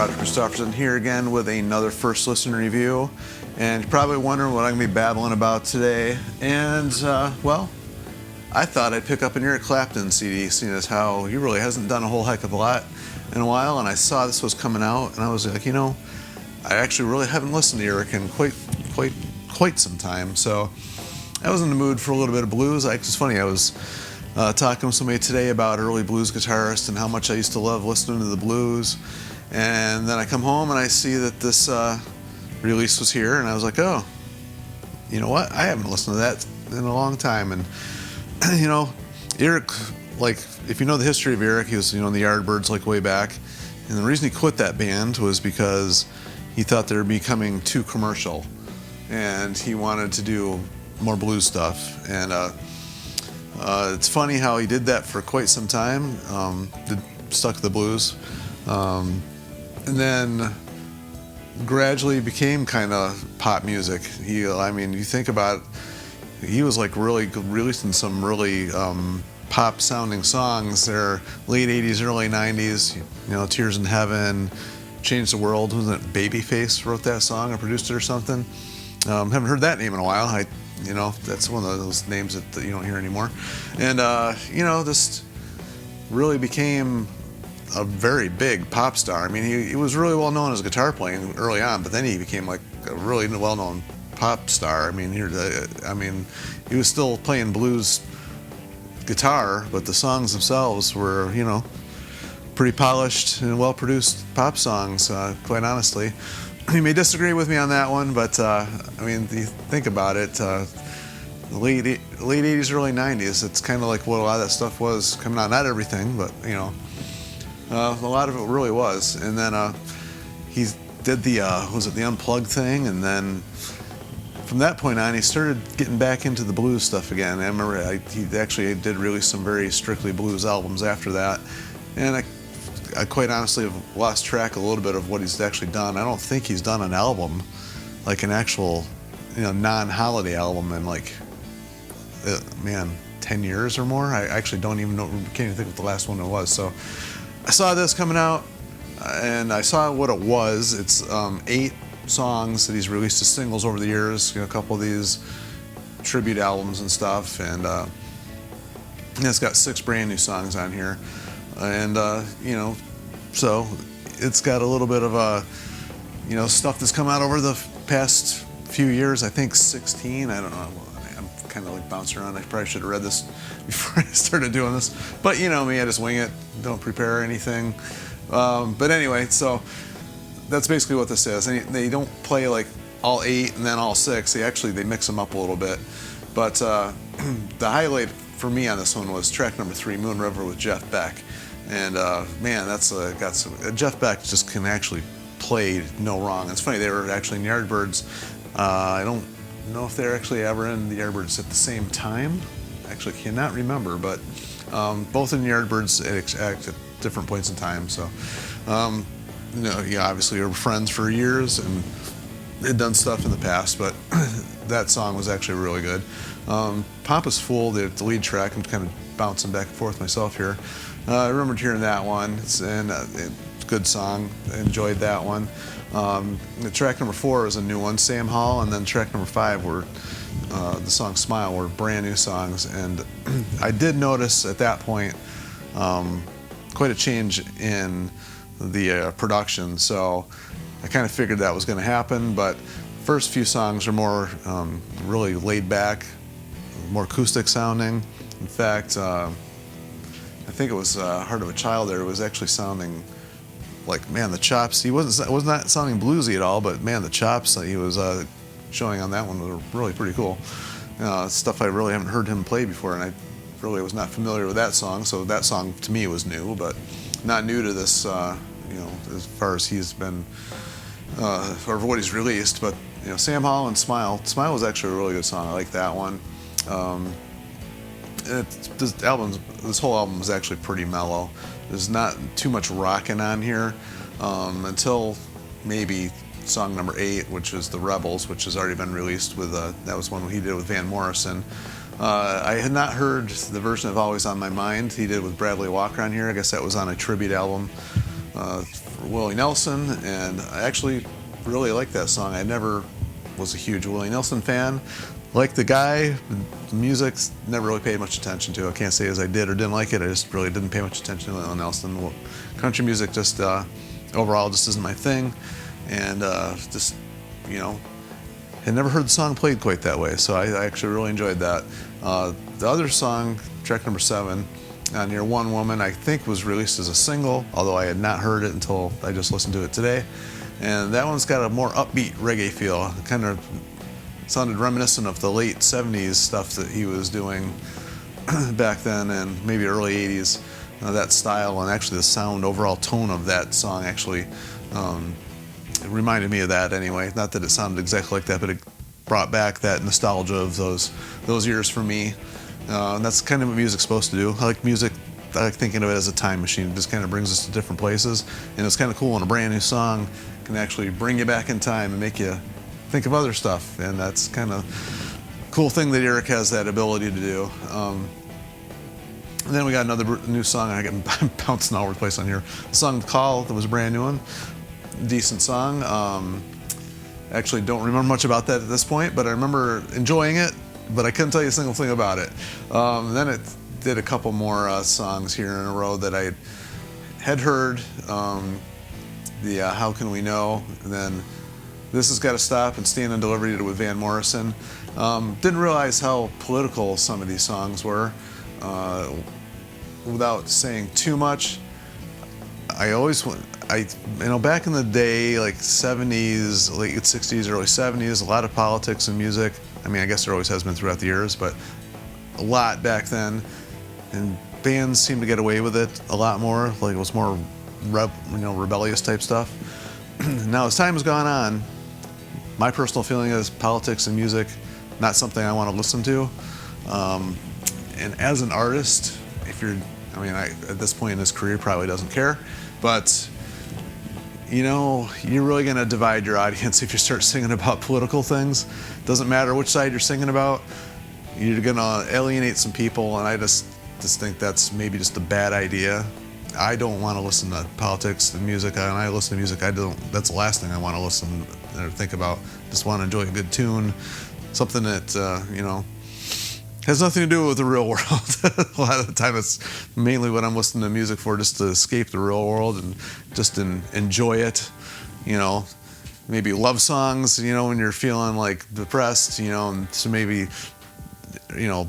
Roger Christopherson here again with another first listen review. And you're probably wondering what I'm going to be babbling about today. And, well, I thought I'd pick up an Eric Clapton CD, seeing as how he really hasn't done a whole heck of a lot in a while. And I saw this was coming out, and I was like, you know, I actually really haven't listened to Eric in quite some time. So I was in the mood for a little bit of blues. It's funny, I was talking with somebody today about early blues guitarists and how much I used to love listening to the blues. And then I come home and I see that this release was here, and I was like, oh, you know what? I haven't listened to that in a long time. And, you know, Eric, like, if you know the history of Eric, he was, you know, in the Yardbirds, like, way back. And the reason he quit that band was because he thought they were becoming too commercial. And he wanted to do more blues stuff. And it's funny how he did that for quite some time, stuck to the blues. And then gradually became kind of pop music. I mean, you think about it, he was like really releasing some really pop sounding songs there, late 80s, early 90s, you know, Tears in Heaven, Change the World. Wasn't it Babyface wrote that song or produced it or something? Haven't heard that name in a while. You know, that's one of those names that you don't hear anymore. And, you know, just really became a very big pop star. I mean, he was really well known as a guitar playing early on, but then he became like a really well-known pop star. I mean, he was still playing blues guitar, but the songs themselves were, you know, pretty polished and well-produced pop songs, quite honestly. You may disagree with me on that one, but I mean, you think about it, late 80s, early 90s, it's kind of like what a lot of that stuff was coming out. Not everything, but, you know, a lot of it really was. And then he did the Unplugged thing, and then from that point on, he started getting back into the blues stuff again. I remember he actually did release some very strictly blues albums after that, and I quite honestly have lost track a little bit of what he's actually done. I don't think he's done an album, like an actual, you know, non-holiday album in like, man, 10 years or more. I actually don't even know, can't even think what the last one it was. So I saw this coming out, and I saw what it was. It's 8 songs that he's released as singles over the years, you know, a couple of these tribute albums and stuff, and it's got 6 brand new songs on here. And, you know, so it's got a little bit of, you know, stuff that's come out over the past few years. I think 16, I don't know. I'm kind of like bouncing around. I probably should have read this before I started doing this. But you know me, I just wing it, don't prepare anything. But anyway, so that's basically what this is. And they don't play like all 8 and then all 6. They mix them up a little bit. But the highlight for me on this one was track number 3, Moon River with Jeff Beck. And man, that's got some. Jeff Beck just can actually play no wrong. It's funny, they were actually in Yardbirds. I don't know if they're actually ever in the Yardbirds at the same time. Actually, cannot remember, but both in the Yardbirds at different points in time. So, you know, yeah, obviously we were friends for years and they'd done stuff in the past, but that song was actually really good. Papa's Fool, the lead track, I'm kind of bouncing back and forth myself here. I remembered hearing that one, it's a good song. I enjoyed that one. The track number 4 was a new one, Sam Hall, and then track number 5 were the song Smile, were brand new songs. And I did notice at that point quite a change in the production, so I kind of figured that was going to happen. But first few songs are more really laid back, more acoustic sounding. In fact, I think it was Heart of a Child there. It was actually sounding like, man, the chops. He was not sounding bluesy at all, but man, the chops that he was showing on that one were really pretty cool. Stuff I really haven't heard him play before, and I really was not familiar with that song. So that song to me was new, but not new to this, you know, as far as he's been or what he's released. But you know, Sam Hall and Smile. Smile was actually a really good song. I like that one. This whole album is actually pretty mellow. There's not too much rocking on here until maybe song number 8, which is The Rebels, which has already been released with, that was one he did with Van Morrison. I had not heard the version of Always on My Mind he did with Bradley Walker on here. I guess that was on a tribute album Willie Nelson, and I actually really like that song. I never was a huge Willie Nelson fan. Like the guy, the music, never really paid much attention to. I can't say as I did or didn't like it. I just really didn't pay much attention to Willie Nelson. Well, country music just overall just isn't my thing, and just had never heard the song played quite that way. So I actually really enjoyed that. The other song, track number 7, Near One Woman, I think was released as a single, although I had not heard it until I just listened to it today. And that one's got a more upbeat reggae feel. It kind of sounded reminiscent of the late 70s stuff that he was doing back then, and maybe early 80s. That style, and actually the sound, overall tone of that song actually it reminded me of that anyway. Not that it sounded exactly like that, but it brought back that nostalgia of those years for me. And that's kind of what music's supposed to do. I like music. I like thinking of it as a time machine. It just kind of brings us to different places, and it's kind of cool when a brand new song can actually bring you back in time and make you think of other stuff. And that's kind of a cool thing that Eric has that ability to do. And then we got another new song. I'm bouncing all over the place on here. The song Call, that was a brand new one. Decent song. Actually don't remember much about that at this point, but I remember enjoying it, but I couldn't tell you a single thing about it. Then it did a couple more songs here in a row that I had heard. The How Can We Know, and then This Has Got to Stop, and Stand and Deliver You with Van Morrison. Didn't realize how political some of these songs were. Without saying too much, back in the day, like 70s, late 60s, early 70s, a lot of politics in music. I mean, I guess there always has been throughout the years, but a lot back then. And bands seemed to get away with it a lot more. Like it was more rebellious type stuff. Now, as time has gone on, my personal feeling is politics and music, not something I want to listen to. And as an artist, at this point in his career, probably doesn't care, but you're really going to divide your audience if you start singing about political things. Doesn't matter which side you're singing about, you're going to alienate some people, and I just think that's maybe just a bad idea. I don't want to listen to politics and music. When I listen to music, that's the last thing I want to listen or think about. Just want to enjoy a good tune, something that, has nothing to do with the real world. A lot of the time it's mainly what I'm listening to music for, just to escape the real world and just enjoy it. Maybe love songs, when you're feeling like depressed, and so maybe,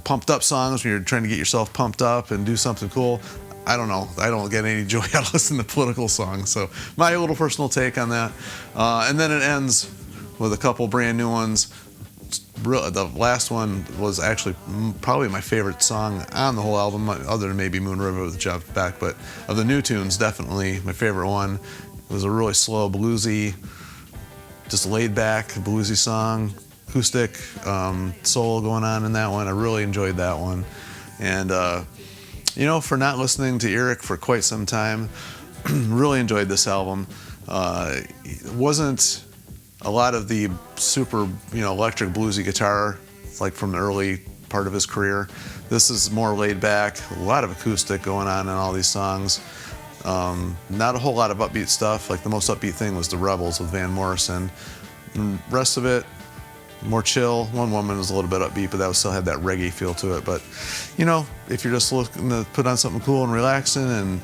pumped up songs when you're trying to get yourself pumped up and do something cool. I don't know. I don't get any joy out of listening to political songs. So my little personal take on that. And then it ends with a couple brand new ones. The last one was actually probably my favorite song on the whole album, other than maybe Moon River with Jeff Beck, but of the new tunes, definitely my favorite one. It was a really slow, bluesy, just laid back, bluesy song, acoustic soul going on in that one. I really enjoyed that one. And, for not listening to Eric for quite some time, really enjoyed this album. It wasn't a lot of the super, electric bluesy guitar like from the early part of his career. This is more laid back, a lot of acoustic going on in all these songs. Not a whole lot of upbeat stuff. Like the most upbeat thing was The Rebels with Van Morrison. The rest of it, more chill. One Woman was a little bit upbeat, but that still had that reggae feel to it. But, if you're just looking to put on something cool and relaxing and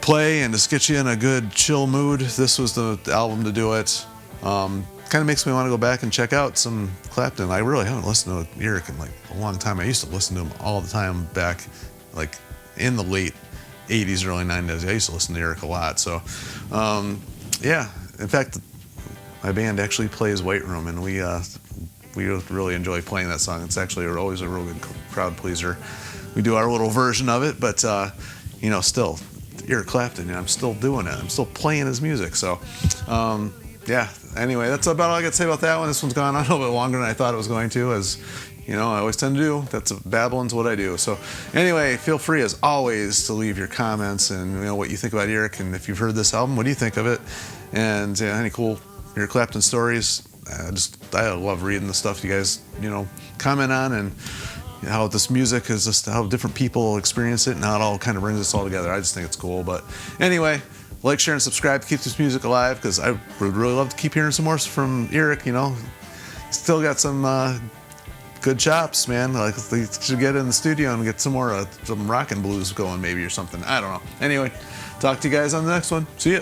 play and just get you in a good chill mood, this was the album to do it. Kind of makes me want to go back and check out some Clapton. I really haven't listened to Eric in like a long time. I used to listen to him all the time back like in the late 80s, early 90s. I used to listen to Eric a lot. So, in fact, my band actually plays White Room, and we really enjoy playing that song. It's actually always a real good crowd pleaser. We do our little version of it, but still, Eric Clapton, I'm still doing it. I'm still playing his music. So, anyway, that's about all I got to say about that one. This one's gone on a little bit longer than I thought it was going to, as I always tend to do. That's babbling's what I do. So anyway, feel free as always to leave your comments and what you think about Eric, and if you've heard this album, what do you think of it? And any cool Eric Clapton stories. I love reading the stuff you guys comment on, and how this music is just how different people experience it and how it all kind of brings us all together. I just think it's cool. But anyway, Like, share, and subscribe to keep this music alive, because I would really love to keep hearing some more from Eric. You know, he's still got some good chops, man. Like, they should get in the studio and get some more some rock and blues going, maybe, or something. I don't know. Anyway, talk to you guys on the next one. See ya.